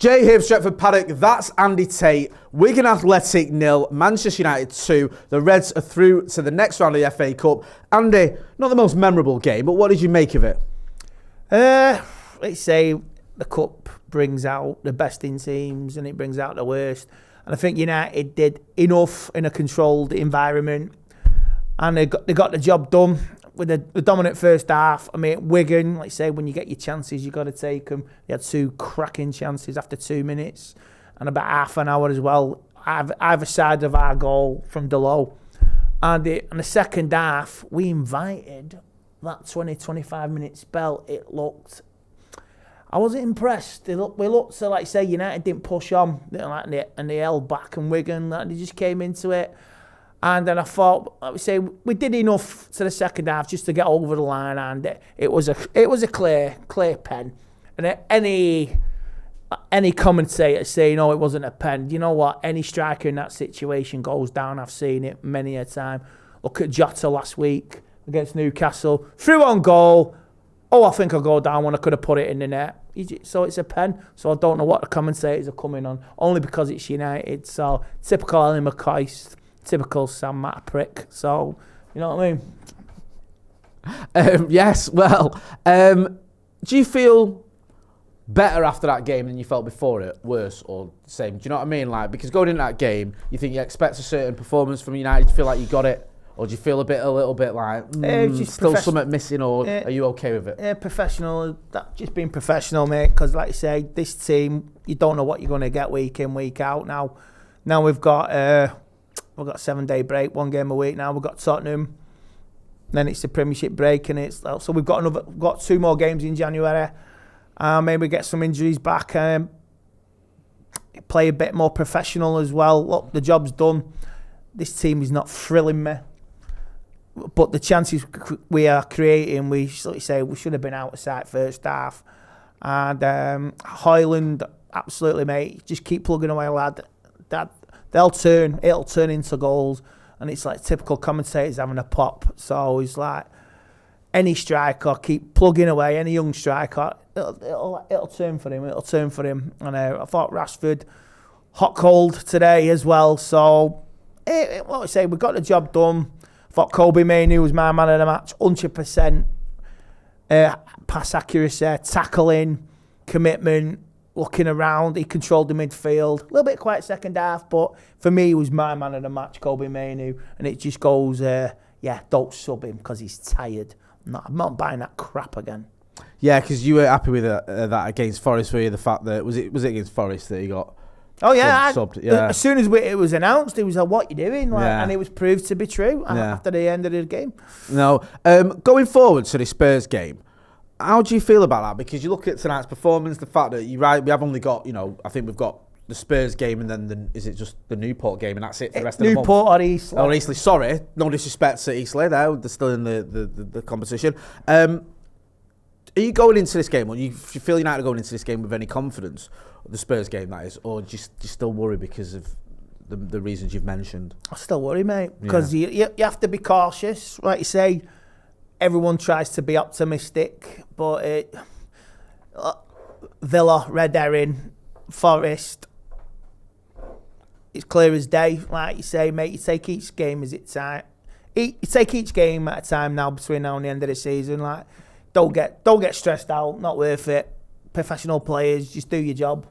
Jay here, Stretford, Paddock. That's Andy Tate. Wigan Athletic 0, Manchester United 2. The Reds are through to the next round of the FA Cup. Andy, not the most memorable game, but what did you make of it? Let's say the Cup brings out the best in teams and it brings out the worst. And I think United did enough in a controlled environment. And they got the job done with a dominant first half. I mean, Wigan, like I say, when you get your chances, you got to take them. They had 2 cracking chances after 2 minutes and about half an hour as well, either side of our goal from below. And in the second half, we invited that 20-25 minute spell. I wasn't impressed. We looked so, like I say, United didn't push on, and they held back, and Wigan, they just came into it. And then I thought, like we say, we did enough to the second half just to get over the line, and it was a clear pen. And any commentator saying, "Oh, it wasn't a pen," you know what? Any striker in that situation goes down. I've seen it many a time. Look at Jota last week against Newcastle, threw on goal. Oh, I think I'll go down when I could have put it in the net. So it's a pen. So I don't know what the commentators are coming on, only because it's United. So typical Ellie McCoist. Typical Sam Matt prick. So, you know what I mean? Yes, well, do you feel better after that game than you felt before it? Worse or the same? Do you know what I mean? Like, because going into that game, you think you expect a certain performance from United, you feel like you got it? Or do you feel a little bit like, still something missing, or are you okay with it? Yeah, professional. Just being professional, mate, because like I say, this team, you don't know what you're going to get week in, week out. Now we've got a 7-day break, 1 game a week now. We've got Tottenham, then it's the Premiership break, and so we've got 2 more games in January. Maybe get some injuries back. Play a bit more professional as well. Look, the job's done. This team is not thrilling me, but the chances we are creating, we should have been out of sight first half. And Hoyland, absolutely, mate. Just keep plugging away, lad. It'll turn into goals, and it's like typical commentators having a pop. So it's like any striker, keep plugging away. Any young striker, it'll turn for him. It'll turn for him. And I thought Rashford, hot cold today as well. So what I say, we got the job done. I thought Mainoo was my man of the match, 100%. Pass accuracy, tackling, commitment. Looking around, he controlled the midfield. A little bit quiet second half, but for me, he was my man of the match, Mainoo. And it just goes, don't sub him because he's tired. I'm not buying that crap again. Yeah, because you were happy with that against Forest, were you? The fact that was it against Forest that he got? Oh yeah, subbed. Yeah. As soon as it was announced, it was like, "What you doing?" And it was proved to be true after the end of the game. No, going forward to the Spurs game. How do you feel about that? Because you look at tonight's performance, the fact that we have only got, I think we've got the Spurs game and then is it just the Newport game and that's it for the rest of the month? Newport or Eastleigh. Or Eastleigh, sorry. No disrespect to Eastleigh, they're still in the competition. Are you going into this game, or do you feel United going into this game with any confidence, the Spurs game that is, or do you still worry because of the reasons you've mentioned? I still worry, mate, because you have to be cautious, like you say. Everyone tries to be optimistic, but Villa, Red Herring, Forest, it's clear as day. Like you say, mate, you take each game as it's time. You take each game at a time now between now and the end of the season. Like, don't get stressed out. Not worth it. Professional players, just do your job.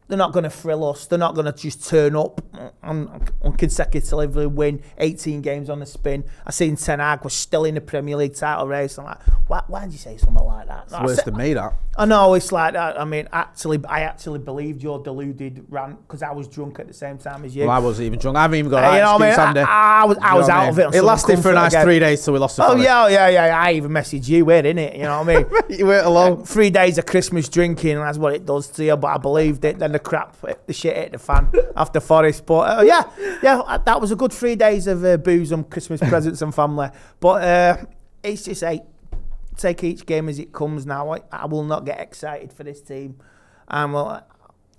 They're not going to thrill us. They're not going to just turn up and consecutively win 18 games on the spin. I seen Ten Hag was still in the Premier League title race. I'm like, why did you say something like that? It's worse than me, that. I know, it's like that. I mean, I actually believed your deluded rant because I was drunk at the same time as you. Well, I wasn't even drunk. I haven't even got an excuse, Andy. I was out of it. It lasted for a nice 3 days till we lost the Forest. Yeah. I even messaged you, innit? You know what I mean? You weren't alone. 3 days of Christmas drinking, that's what it does to you. But I believed it. Then the shit hit the fan after Forest. But that was a good 3 days of booze and Christmas presents and family. But it's just take each game as it comes now. I will not get excited for this team.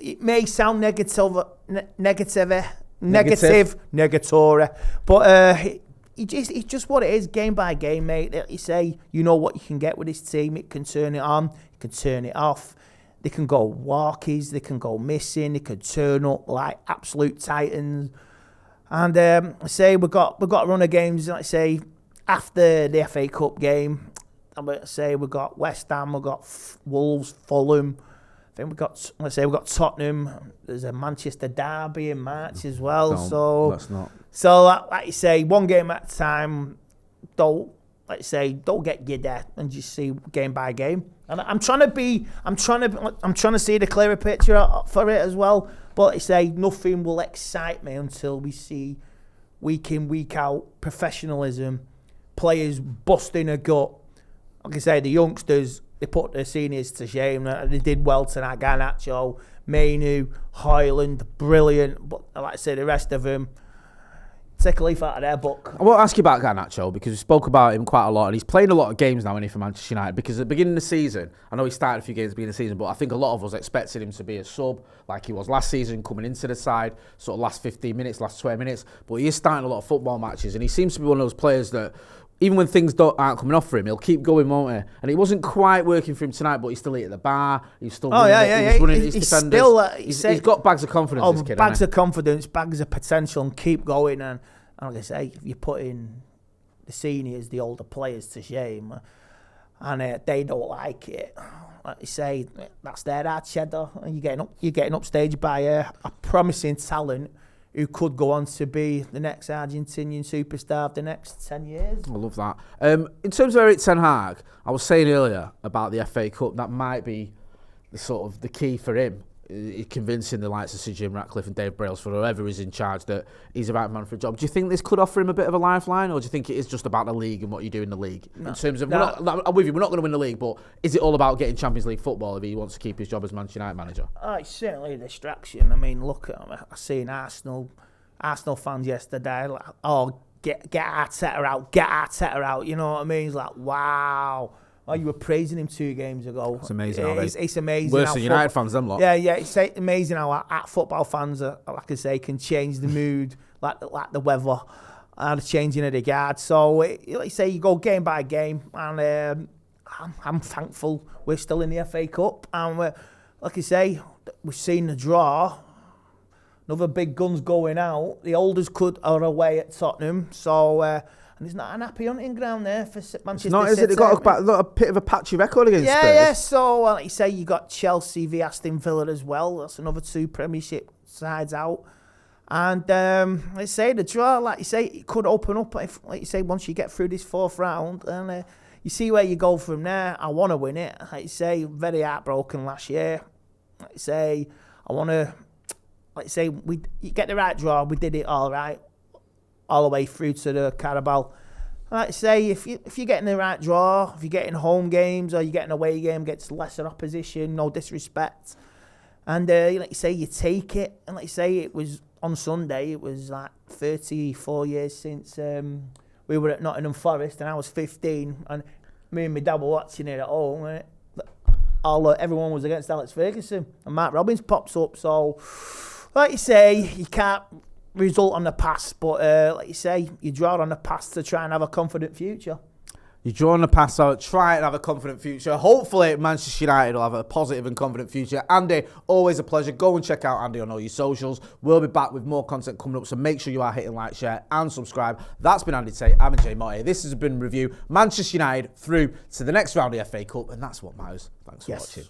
It may sound negative, but it's just what it is, game by game, mate. You say you know what you can get with this team. It can turn it on, it can turn it off. They can go walkies, they can go missing, they could turn up like absolute titans. And I say we've got a run of games, like say, after the FA Cup game. I'm going to say we've got West Ham, we've got Wolves, Fulham. I think we've got Tottenham. There's a Manchester derby in March as well. So like you say, one game at a time. Don't get giddy and just see game by game. And I'm trying to see the clearer picture for it as well. But like you say, nothing will excite me until we see week in, week out professionalism, players busting a gut. Like I say, the youngsters, they put their seniors to shame. They did well tonight. Garnacho, Mainoo, Hoyland, brilliant. But like I say, the rest of them, take a leaf out of their book. I want to ask you about Garnacho because we spoke about him quite a lot, and he's playing a lot of games now, isn't he, for Manchester United? Because at the beginning of the season, I know he started a few games at the beginning of the season, but I think a lot of us expected him to be a sub like he was last season, coming into the side, sort of last 15 minutes, last 20 minutes. But he is starting a lot of football matches, and he seems to be one of those players that, even when things aren't coming off for him, he'll keep going, won't he? And it wasn't quite working for him tonight, but he's still at the bar. He's still running his defenders. He's got bags of confidence, this kid. Bags of confidence, bags of potential, and keep going. And like I say, if you put in the seniors, the older players to shame, and they don't like it, like you say, that's their hard cheddar. And you're getting upstaged by a promising talent who could go on to be the next Argentinian superstar of the next 10 years. I love that. In terms of Erik ten Hag, I was saying earlier about the FA Cup, that might be the key for him, convincing the likes of Sir Jim Ratcliffe and Dave Brailsford, or whoever is in charge, that he's the right man for a job. Do you think this could offer him a bit of a lifeline, or do you think it is just about the league and what you do in the league? No. In terms of, I'm with you, we're not going to win the league, but is it all about getting Champions League football if he wants to keep his job as Manchester United manager? It's certainly a distraction. I mean, look, I seen Arsenal fans yesterday, like, get Arteta out, you know what I mean? It's like, wow. Oh, you were praising him 2 games ago. It's amazing. It's amazing. Worse than United fans, them lot. Yeah. It's amazing how football fans, like I say, can change the mood like the weather and the changing of the guard. So, like you say, you go game by game, and I'm thankful we're still in the FA Cup. And like you say, we've seen the draw. Another big guns going out. The olders are away at Tottenham. So. And it's not an happy hunting ground there for Manchester City. Not, is it? They've got a bit of a patchy record against Spurs. Yeah. So, like you say, you got Chelsea v Aston Villa as well. That's another 2 Premiership sides out. And let's say the draw, like you say, it could open up. If, like you say, once you get through this 4th round, and you see where you go from there. I want to win it. Like you say, very heartbroken last year. Like you say, I want to. Like you say, you get the right draw. We did it all right. All the way through to the Carabao. Like I say, if you're getting the right draw, if you're getting home games or you're getting away game against lesser opposition, no disrespect, and like you say, you take it. And like you say, it was on Sunday. It was like 34 years since we were at Nottingham Forest, and I was 15, and me and my dad were watching it at home. And everyone was against Alex Ferguson, and Mark Robbins pops up. So, like you say, you can't result on the past, but like you say, you draw on the past to try and have a confident future. You draw on the past, so try and have a confident future. Hopefully, Manchester United will have a positive and confident future. Andy, always a pleasure. Go and check out Andy on all your socials. We'll be back with more content coming up, so make sure you are hitting like, share, and subscribe. That's been Andy Tate. I'm Jay Motti. This has been Review Manchester United through to the next round of the FA Cup, and that's what matters. Thanks for watching.